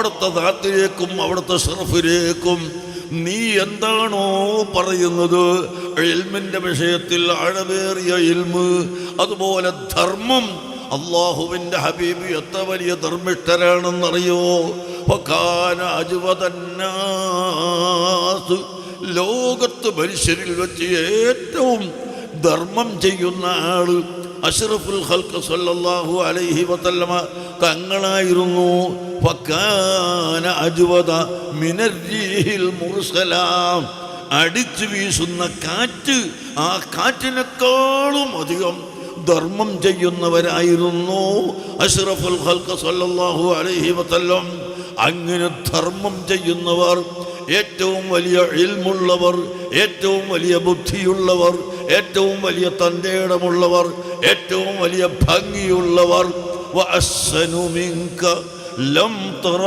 അവിടുത്തെ ദാത്തിലേക്കും അവിടുത്തെ ഷറഫിലേക്കും നീ എന്താണോ പറയുന്നത്, ഇൽമിൻ്റെ വിഷയത്തിൽ ആഴമേറിയ ഇൽമ്, അതുപോലെ ധർമ്മം. അള്ളാഹുവിൻ്റെ ഹബീബ് എത്ര വലിയ ധർമ്മിഷ്ഠരാണെന്നറിയോ? ഫകാന അജ്വദന്നാസ്, ലോകത്ത് മനുഷ്യരിൽ വെച്ച് ഏറ്റവും ധർമ്മം ചെയ്യുന്ന ആള് അഷ്റഫുൽ ഖൽഖ് സല്ലല്ലാഹു അലൈഹി വസല്ലമ തങ്ങളായിരുന്നു. ഫകാന അജ്വദ മിനർരീഹിൽ മുർസലാം, അടിച്ചു വീശുന്ന കാറ്റ്, ആ കാറ്റിനേക്കാളും അധികം ധർമ്മം ചെയ്യുന്നവരായിരുന്നു അഷ്റഫുൽ ഖൽഖ് സല്ലല്ലാഹു അലൈഹി വസല്ലം. അങ്ങനെ ധർമ്മം ചെയ്യുന്നവർ, ഏറ്റവും വലിയ ഇൽമുള്ളവർ, ഏറ്റവും വലിയ ബുദ്ധിയുള്ളവർ, ഏറ്റവും വലിയ തന്റേടമുള്ളവർ, ഏറ്റവും വലിയ ഭംഗിയുള്ളവർ. വഅസ്സനു മിൻക ലം തറ